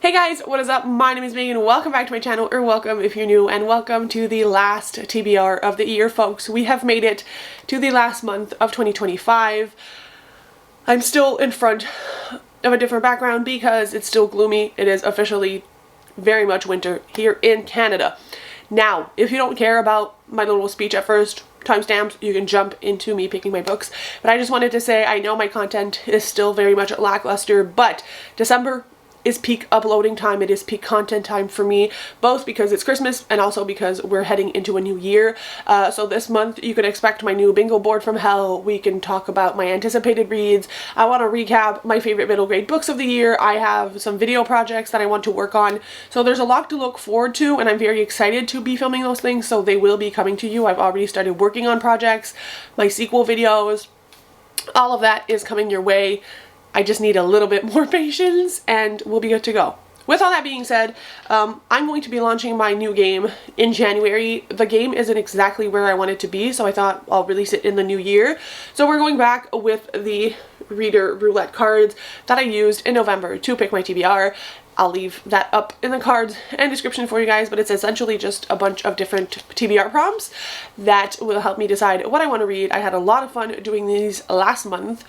Hey guys, what is up? My name is Megan. Welcome back to my channel, or welcome if you're new, and welcome to the last TBR of the year, folks. We have made it to the last month of 2025. I'm still in front of a different background because it's still gloomy. It is officially very much winter here in Canada. Now, if you don't care about my little speech at first, timestamps, you can jump into me picking my books. But I just wanted to say, I know my content is still very much lackluster, but December is peak uploading time. It is peak content time for me, both because it's Christmas and also because we're heading into a new year. So this month you can expect my new bingo board from hell. We can talk about my anticipated reads. I want to recap my favorite middle grade books of the year. I have some video projects that I want to work on. So there's a lot to look forward to, and I'm very excited to be filming those things, so they will be coming to you. I've already started working on projects, my sequel videos, all of that is coming your way. I just need a little bit more patience and we'll be good to go. With all that being said, I'm going to be launching my new game in January. The game isn't exactly where I want it to be, so I thought I'll release it in the new year. So we're going back with the Reader Roulette cards that I used in November to pick my TBR. I'll leave that up in the cards and description for you guys, but it's essentially just a bunch of different TBR prompts that will help me decide what I want to read. I had a lot of fun doing these last month.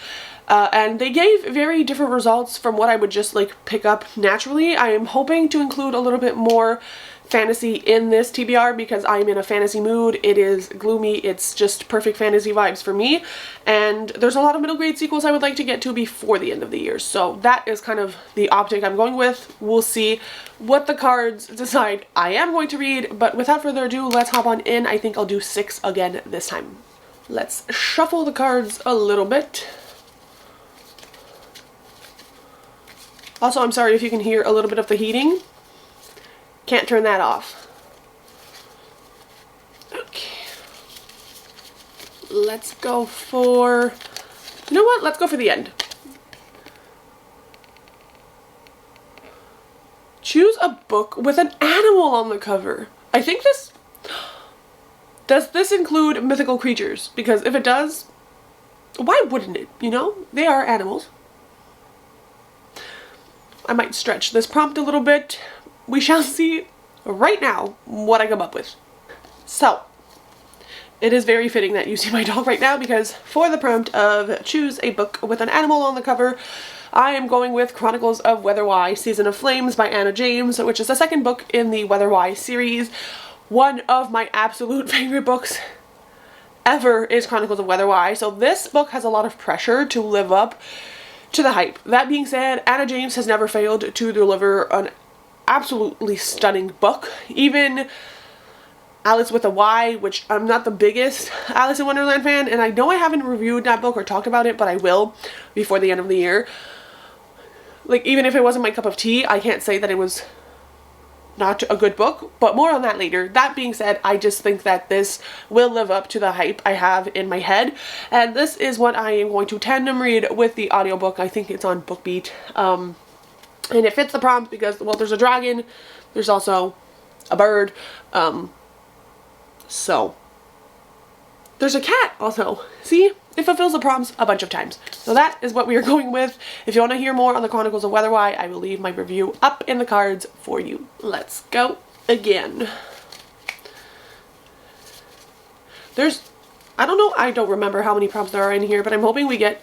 And they gave very different results from what I would just like pick up naturally. I am hoping to include a little bit more fantasy in this TBR because I'm in a fantasy mood. It is gloomy. It's just perfect fantasy vibes for me. And there's a lot of middle grade sequels I would like to get to before the end of the year. So that is kind of the optic I'm going with. We'll see what the cards decide I am going to read. But without further ado, let's hop on in. I think I'll do 6 again this time. Let's shuffle the cards a little bit. Also, I'm sorry if you can hear a little bit of the heating. Can't turn that off. Okay. Let's go for... You know what? Let's go for the end. Choose a book with an animal on the cover. I think this... Does this include mythical creatures? Because if it does, why wouldn't it? You know? They are animals. I might stretch this prompt a little bit. We shall see right now what I come up with. So, it is very fitting that you see my dog right now because for the prompt of choose a book with an animal on the cover, I am going with Chronicles of Whetherwhy, Season of Flames by Anna James, which is the second book in the Whetherwhy series. One of my absolute favorite books ever is Chronicles of Whetherwhy, so this book has a lot of pressure to live up to the hype. That being said, Anna James has never failed to deliver an absolutely stunning book. Even Alice with a Y, which I'm not the biggest Alice in Wonderland fan, and I know I haven't reviewed that book or talked about it, but I will before the end of the year. Like, even if it wasn't my cup of tea, I can't say that it was not a good book, but more on that later. That being said, I just think that this will live up to the hype I have in my head, and this is what I am going to tandem read with the audiobook. I think it's on BookBeat, and it fits the prompt because, well, there's a dragon, there's also a bird, so there's a cat also. See? It fulfills the prompts a bunch of times. So that is what we are going with. If you want to hear more on the Chronicles of Whetherwhy, I will leave my review up in the cards for you. Let's go again. I don't know, I don't remember how many prompts there are in here, but I'm hoping we get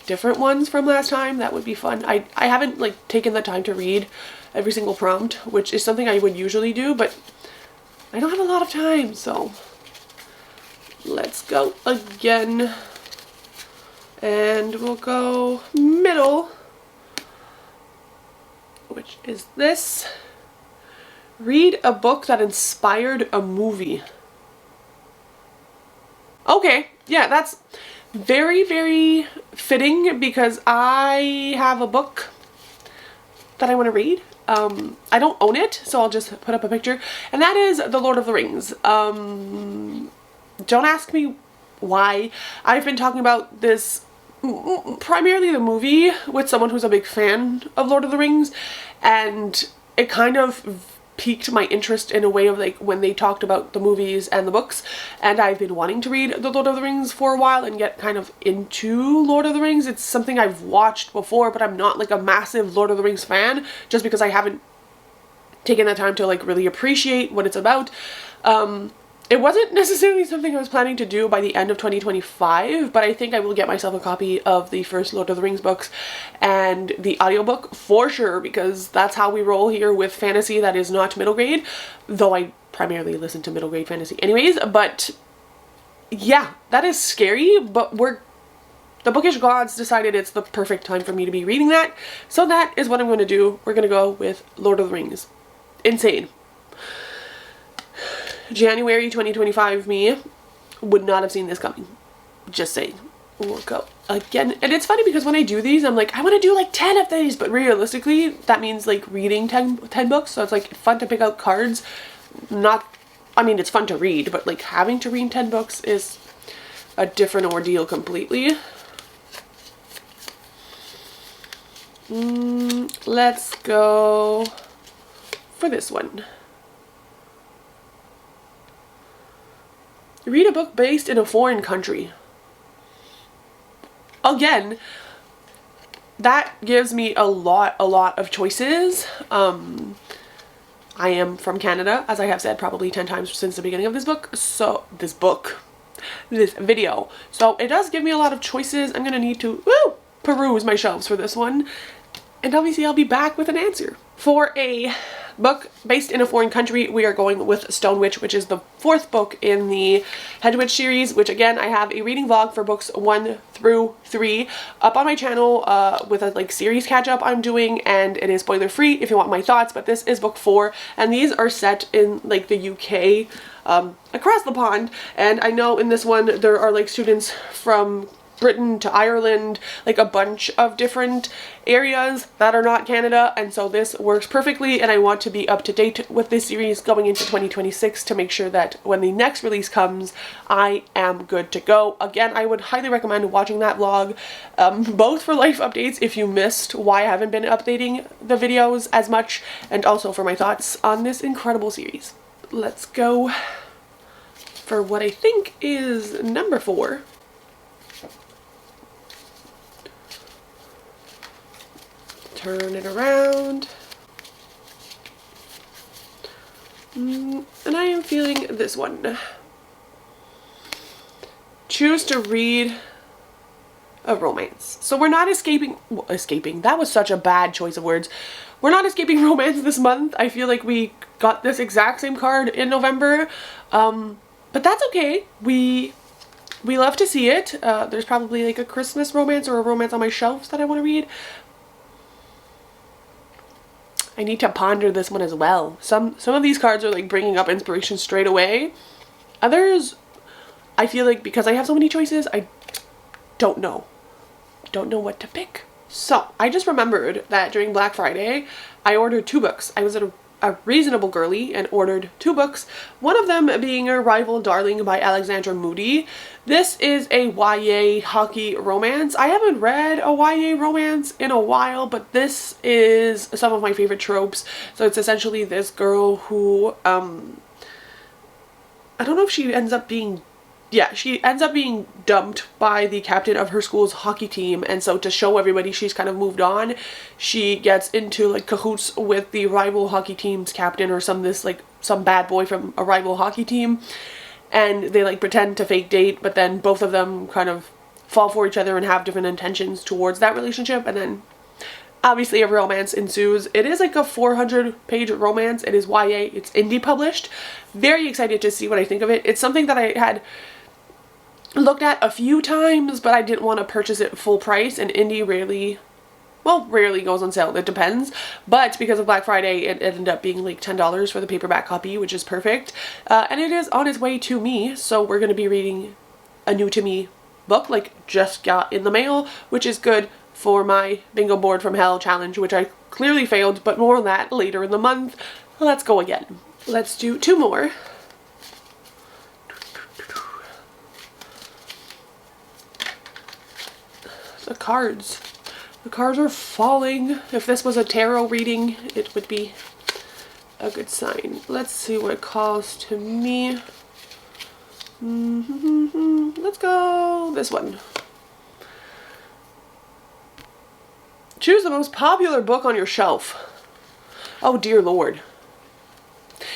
different ones from last time. That would be fun. I haven't like taken the time to read every single prompt, which is something I would usually do, but I don't have a lot of time, so let's go again. And we'll go middle, which is this. Read a book that inspired a movie. Okay, yeah, that's very, very fitting because I have a book that I want to read. I don't own it, so I'll just put up a picture. And that is The Lord of the Rings. Don't ask me why. I've been talking about this, primarily the movie, with someone who's a big fan of Lord of the Rings, and it kind of piqued my interest in a way of like when they talked about the movies and the books, and I've been wanting to read The Lord of the Rings for a while and get kind of into Lord of the Rings. It's something I've watched before, but I'm not like a massive Lord of the Rings fan just because I haven't taken that time to like really appreciate what it's about. It wasn't necessarily something I was planning to do by the end of 2025, but I think I will get myself a copy of the first Lord of the Rings books and the audiobook for sure, because that's how we roll here with fantasy that is not middle grade, though I primarily listen to middle grade fantasy anyways. But yeah, that is scary, but the bookish gods decided it's the perfect time for me to be reading that, so that is what I'm going to do. We're going to go with Lord of the Rings. Insane. January 2025 me would not have seen this coming. Just saying. We'll go again. And it's funny because when I do these, I'm like, I want to do like 10 of these, but realistically, that means like reading 10 books. So it's like fun to pick out cards. I mean, it's fun to read, but like having to read 10 books is a different ordeal completely. Let's go for this one. Read a book based in a foreign country. Again, that gives me a lot of choices. I am from Canada, as I have said probably 10 times since the beginning of this video. So it does give me a lot of choices. I'm gonna need to peruse my shelves for this one. And obviously I'll be back with an answer. For a book based in a foreign country, we are going with Stonewitch, which is the 4th book in the Hedwitch series, which again, I have a reading vlog for books 1 through 3 up on my channel with a like series catch up I'm doing, and it is spoiler free if you want my thoughts, but this is book 4 and these are set in like the UK across the pond. And I know in this one there are like students from Britain to Ireland, like a bunch of different areas that are not Canada, and so this works perfectly, and I want to be up to date with this series going into 2026 to make sure that when the next release comes, I am good to go. Again, I would highly recommend watching that vlog, both for life updates if you missed why I haven't been updating the videos as much, and also for my thoughts on this incredible series. Let's go for what I think is number 4. Turn it around. And I am feeling this one. Choose to read a romance. So we're not escaping, that was such a bad choice of words. We're not escaping romance this month. I feel like we got this exact same card in November. But that's okay. We love to see it. There's probably like a Christmas romance or a romance on my shelves that I want to read. I need to ponder this one as well. Some of these cards are like bringing up inspiration straight away. Others, I feel like because I have so many choices, I don't know what to pick. So I just remembered that during Black Friday, I ordered 2 books. I was a reasonable girly and ordered 2 books, one of them being A Rival Darling by Alexandra Moody. This is a YA hockey romance. I haven't read a YA romance in a while, but this is some of my favorite tropes. So it's essentially this girl who, I don't know if she ends up being she ends up being dumped by the captain of her school's hockey team, and so to show everybody she's kind of moved on, she gets into like cahoots with the rival hockey team's captain or some bad boy from a rival hockey team, and they like pretend to fake date, but then both of them kind of fall for each other and have different intentions towards that relationship, and then obviously a romance ensues. It is like a 400-page romance. It is YA. It's indie published. Very excited to see what I think of it. It's something that I had looked at a few times, but I didn't want to purchase it full price, and indie rarely goes on sale. It depends, but because of Black Friday, it ended up being like $10 for the paperback copy, which is perfect. And it is on its way to me, so we're going to be reading a new to me book, like just got in the mail, which is good for my bingo board from hell challenge, which I clearly failed, but more on that later in the month. Let's go again. Let's do 2 more. The cards. The cards are falling. If this was a tarot reading, it would be a good sign. Let's see what it calls to me. Let's go this one. Choose the most popular book on your shelf. Oh dear Lord.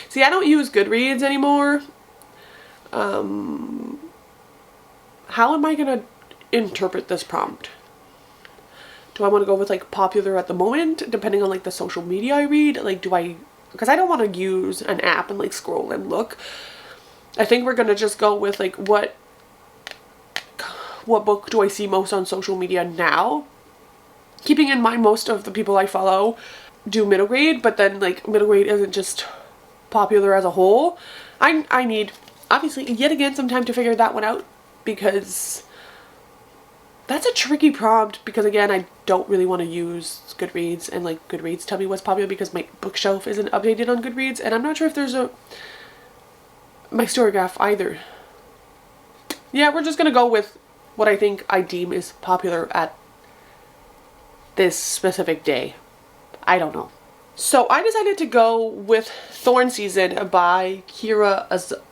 See, I don't use Goodreads anymore. How am I gonna interpret this prompt? Do I want to go with like popular at the moment, depending on like the social media I read? Like, because I don't want to use an app and like scroll and look. I think we're gonna just go with like what book do I see most on social media now? Keeping in mind most of the people I follow do middle grade, but then like middle grade isn't just popular as a whole. I need, obviously, yet again some time to figure that one out, because that's a tricky prompt, because again, I don't really want to use Goodreads and like Goodreads tell me what's popular, because my bookshelf isn't updated on Goodreads, and I'm not sure if there's my story graph either. Yeah, we're just gonna go with what I think I deem is popular at this specific day. I don't know. So I decided to go with Thorn Season by Kira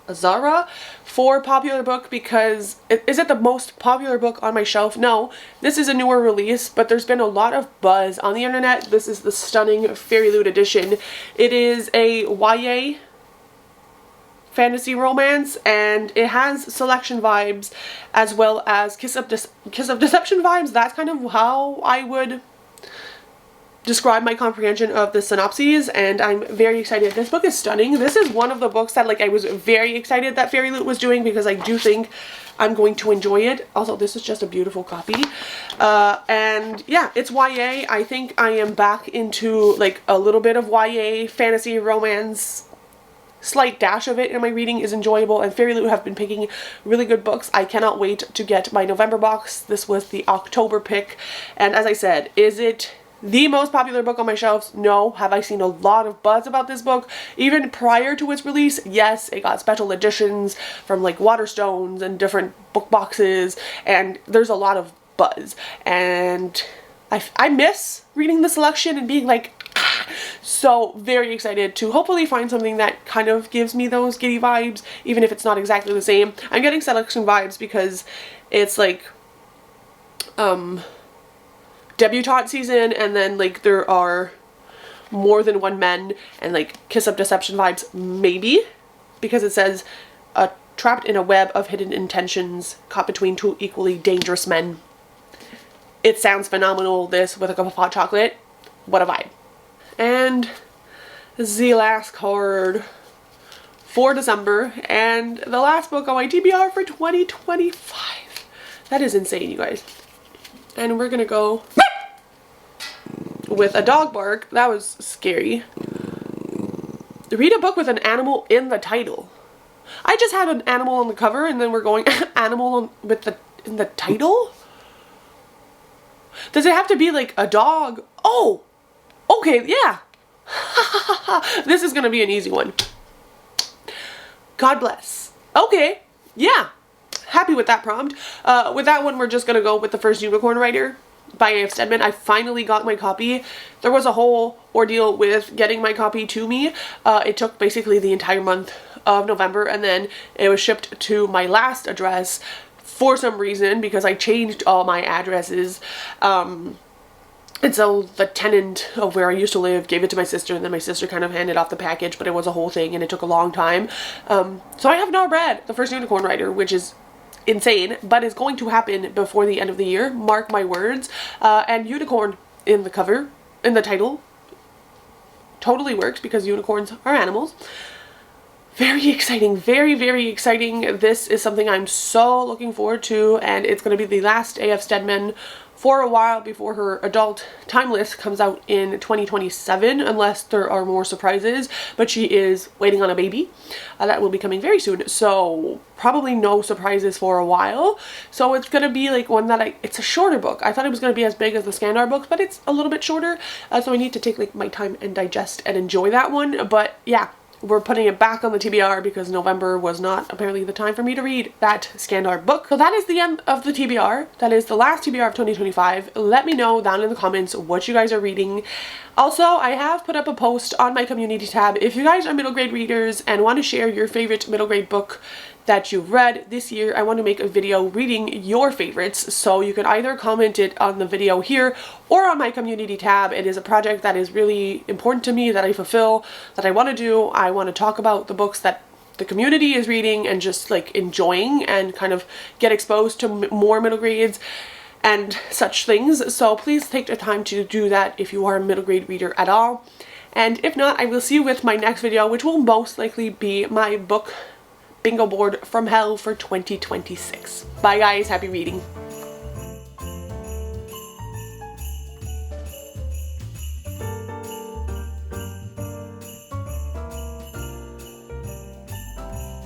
Azara for popular book, because is it the most popular book on my shelf? No, this is a newer release, but there's been a lot of buzz on the internet. This is the stunning Fairy Loot edition. It is a YA fantasy romance, and it has selection vibes as well as Kiss of Deception vibes. That's kind of how I would describe my comprehension of the synopses, and I'm very excited. This book is stunning. This is one of the books that like I was very excited that Fairy Loot was doing, because I do think I'm going to enjoy it. Also, this is just a beautiful copy. And yeah, it's YA. I think I am back into like a little bit of YA fantasy romance. Slight dash of it in my reading is enjoyable, and Fairy Loot have been picking really good books. I cannot wait to get my November box. This was the October pick, and as I said, is it the most popular book on my shelves? No. Have I seen a lot of buzz about this book? Even prior to its release, yes, it got special editions from like Waterstones and different book boxes, and there's a lot of buzz, and I miss reading the selection and being like, so very excited to hopefully find something that kind of gives me those giddy vibes, even if it's not exactly the same. I'm getting selection vibes because it's like debutante season, and then like there are more than one men, and like Kiss of Deception vibes maybe, because it says trapped in a web of hidden intentions caught between two equally dangerous men. It sounds phenomenal, this with a cup of hot chocolate. What a vibe. And the last card for December, and the last book on my TBR for 2025. That is insane, you guys. And we're gonna go with a dog bark. That was scary. Read a book with an animal in the title. I just had an animal on the cover, and then we're going animal in the title? Does it have to be like a dog? Oh! Okay, yeah. This is gonna be an easy one. God bless. Okay, yeah. Happy with that prompt. With that one, we're just gonna go with The First Unicorn Writer by A.F. Stedman. I finally got my copy. There was a whole ordeal with getting my copy to me. It took basically the entire month of November, and then it was shipped to my last address for some reason, because I changed all my addresses. And so the tenant of where I used to live gave it to my sister, and then my sister kind of handed off the package, but it was a whole thing and it took a long time. So I have not read The First Unicorn Writer, which is insane, but it's going to happen before the end of the year. Mark my words. And unicorn in the cover, in the title, totally works because unicorns are animals. Very exciting, very, very exciting. This is something I'm so looking forward to, and it's going to be the last A.F. Stedman for a while before her adult Timeless comes out in 2027, unless there are more surprises, but she is waiting on a baby. That will be coming very soon, so probably no surprises for a while. So it's going to be like one that it's a shorter book. I thought it was going to be as big as the Skandar books, but it's a little bit shorter, so I need to take like my time and digest and enjoy that one. But yeah, we're putting it back on the TBR because November was not apparently the time for me to read that Skandar book. So that is the end of the TBR. That is the last TBR of 2025. Let me know down in the comments what you guys are reading. Also, I have put up a post on my community tab. If you guys are middle grade readers and want to share your favorite middle grade book that you've read this year, I want to make a video reading your favorites. So you can either comment it on the video here or on my community tab. It is a project that is really important to me, that I fulfill, that I want to do. I want to talk about the books that the community is reading and just like enjoying and kind of get exposed to more middle grades and such things. So please take the time to do that if you are a middle grade reader at all. And if not, I will see you with my next video, which will most likely be my book bingo board from hell for 2026. Bye guys, happy reading.